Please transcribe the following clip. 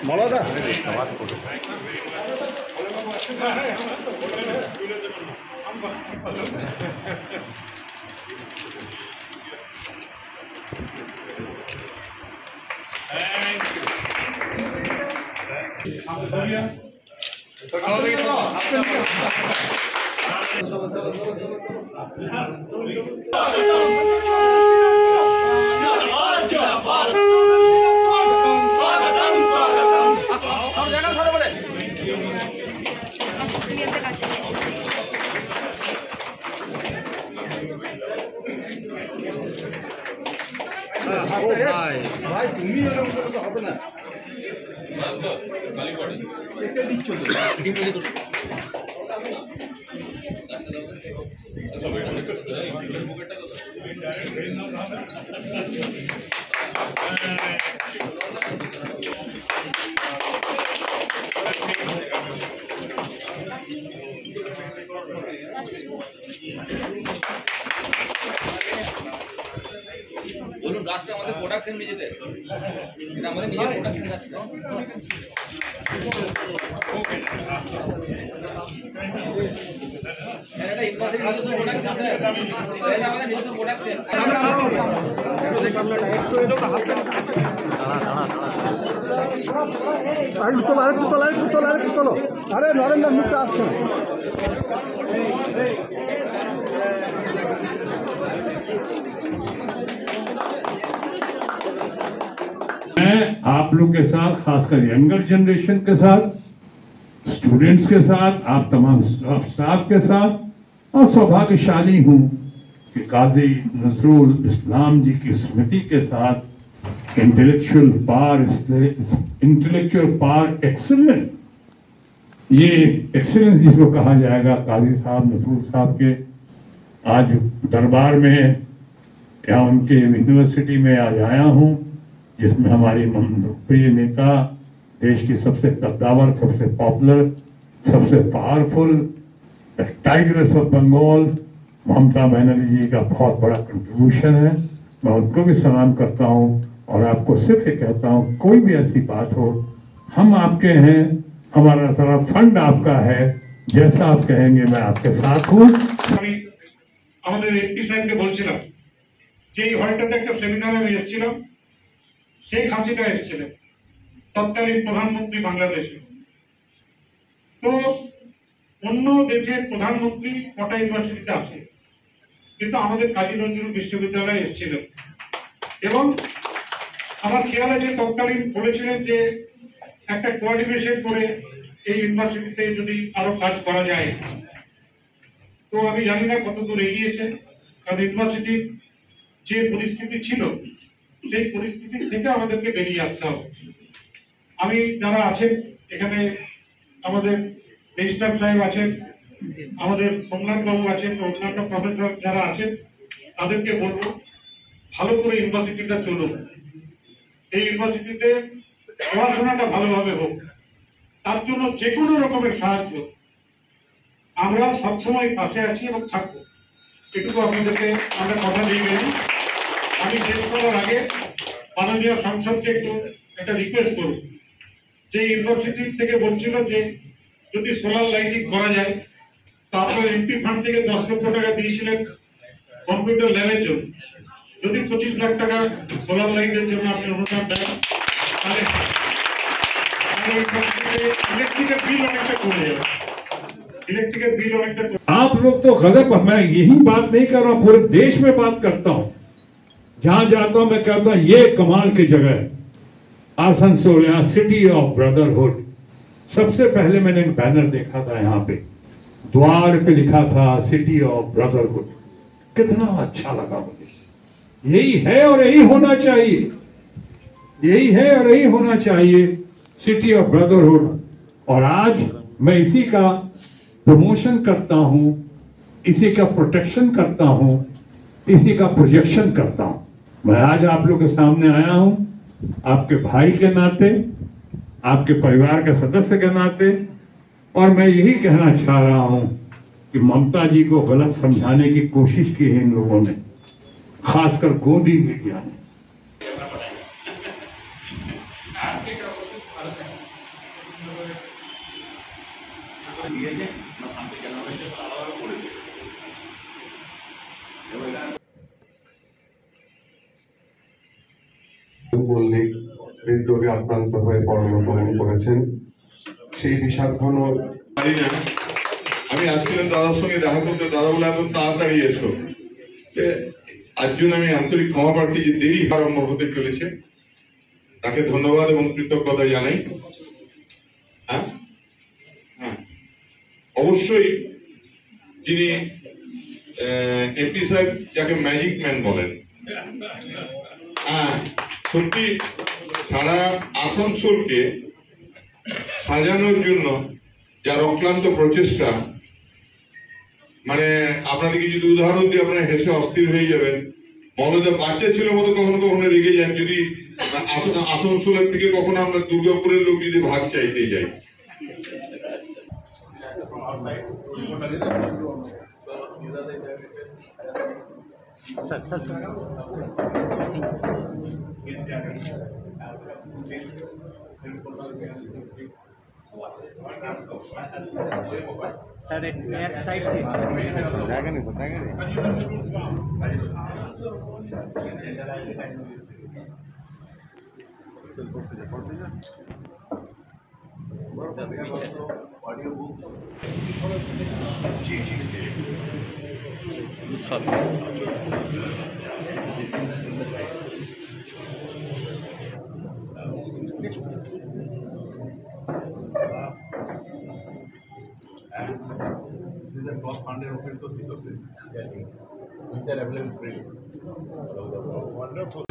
মলাদা ভাই তুমি এরকম তো হবে না দিচ্ছ বলুন গাছটা আমাদের প্রোডাকশন নিজেদের, এটা আমাদের নিজের প্রোডাকশন গাছটা। এটা ইনভার্সিটি নিজস্ব প্রোডাকশন স্যার, এটা আমাদের নিজস্ব প্রোডাকশন। আরে নরেন্দ্র মিত্র আসছে मैं आप लोग के साथ, खासकर यंगर जनरेशन के साथ, स्टूडेंट्स के साथ, आप तमाम स्टाफ के साथ, और सौभाग्यशाली हूं कि काजी नजरुल इस्लाम जी की स्मृति के साथ इंटेलेक्चुअल पार एक्सीलेंट, ये एक्सीलेंस जिसको कहा जाएगा काजी साहब नजरुल साहब के आज दरबार में या उनके यूनिवर्सिटी में आज आया हूं, जिसमें हमारी प्रिय नेता, देश की सबसे कद्दावर, सबसे पॉपुलर, सबसे powerful tigress of Bengal Mamata Banerjee जी का बहुत बड़ा कंट्रीब्यूशन है। मैं उनको भी सलाम करता हूं और आपको सिर्फ ये कहता हूं, कोई भी ऐसी बात हो, हम आपके हैं, हमारा सारा फंड आपका है, जैसा आप कहेंगे मैं आपके साथ हूँ। আমাদের এমপি সাহেবকে বলছিলাম যে এই হলটাতে একটা সেমিনারে আমি এসেছিলাম, শেখ হাসিনা এসেছিলেন, তৎকালীন প্রধানমন্ত্রী বাংলাদেশে। তো অন্য দেশের প্রধানমন্ত্রী কটা ইউনিভার্সিটিতে আসে, কিন্তু আমাদের কাজী নজরুল বিশ্ববিদ্যালয়ে এসেছিলেন। এবং আমার খেয়াল আছে তৎকালীন বলেছিলেন যে একটা কোঅর্ডিনেশন করে এই ইউনিভার্সিটিতে যদি আরো কাজ করা যায়। তো আমি জানি না কতদূর এগিয়েছে, কারণ ইউনিভার্সিটির যে পরিস্থিতি ছিল সেই পরিস্থিতি থেকে আমাদেরকে বেরিয়ে আসতে হবে। আমি যারা আছেন এখানে, আমাদের রেজিস্ট্রার সাহেব আছেন, আমাদের সোমনাথ বাবু আছেন, অন্যান্য প্রফেসর যারা আছেন, তাদেরকে বলবো ভালো করে ইউনিভার্সিটিটা চলুক, এই ইউনিভার্সিটিতে পড়াশোনাটা ভালোভাবে হোক, তার জন্য যে কোনো রকমের সাহায্য আমরা সবসময় পাশে আছি এবং থাকবো, এটুকু আপনাদেরকে আমরা কথা দিয়ে গেলাম। আমি শেষ করার আগে মাননীয় সংসদকে একটু একটা রিকোয়েস্ট করব, যে ইউনিভার্সিটি থেকে বলছিল যে যদি সোলার লাইটিং করা যায়, তো আপনার এমপি ফান্ড থেকে 10 লক্ষ টাকা দিয়েছিলেন কম্পিউটার ল্যাবের জন্য, যদি 25 লাখ টাকা সোলার লাইটের জন্য আপনি অনুদান দেন, তাহলে ইলেকট্রিকের বিল অনেকটা কমে যাবে। आप लोग तो गजब, मैं यही बात नहीं कर रहा हूं, पूरे देश में बात करता हूं, जहां जाता हूं मैं कहता हूं ये कमाल की जगह है आसनसोल, यहाँ सिटी ऑफ ब्रदरहुड। सबसे पहले मैंने एक बैनर देखा था, यहाँ पे द्वार पे लिखा था सिटी ऑफ ब्रदरहुड, कितना अच्छा लगा मुझे। यही है और यही होना चाहिए, यही है और यही होना चाहिए, सिटी ऑफ ब्रदरहुड। और आज मैं इसी का प्रमोशन करता हूं, इसी का प्रोटेक्शन करता हूं, इसी का प्रोजेक्शन करता हूं। मैं आज आप लोग के सामने आया हूं आपके भाई के नाते, आपके परिवार के सदस्य के नाते, और मैं यही कहना चाह रहा हूं कि ममता जी को गलत समझाने की कोशिश की है इन लोगों ने, खासकर गोदी मीडिया ने। মার্কেটটা অবশ্যই ভালো থাকে দিয়েছে না ফান্ডে কেন হয়েছে আলাদা করেছে এবং এটা মল্লিক হৃদরোগে আক্রান্ত হয়ে পরলোক গমন করেছেন। সেই বিষাদঘন পারি না। আমি আসছিলাম দাদার সঙ্গে দেখা করতে, দাদা বলে এত তাড়াতাড়ি এসো। আজ জন্য আমি আন্তরিক ক্ষমা প্রার্থী যে দেরি আরম্ভ হতে চলেছে, তাকে ধন্যবাদ এবং কৃতজ্ঞতা জানাই। হ্যাঁ হ্যাঁ, অবশ্যই যিনি এমপি সাহেব যাকে ম্যাজিক ম্যান বলেন, হ্যাঁ সত্যি সারা আসানসোলকে সাজানোর জন্য যার অক্লান্ত প্রচেষ্টা, মানে আপনাদেরকে যদি উদাহরণ দিয়ে আপনারা হেসে অস্থির হয়ে যাবেন। মনে বাচ্চা ছিল মতো কখনো কখনো রেগে যান যদি আসানসোলের থেকে কখনো আমরা দুর্গাপুরের লোক যদি ভাগ চাইতে যাই। স্যার এক সাইড জায়গা নেই audio book these are cross-funded open source resources which are available freely. Wonderful.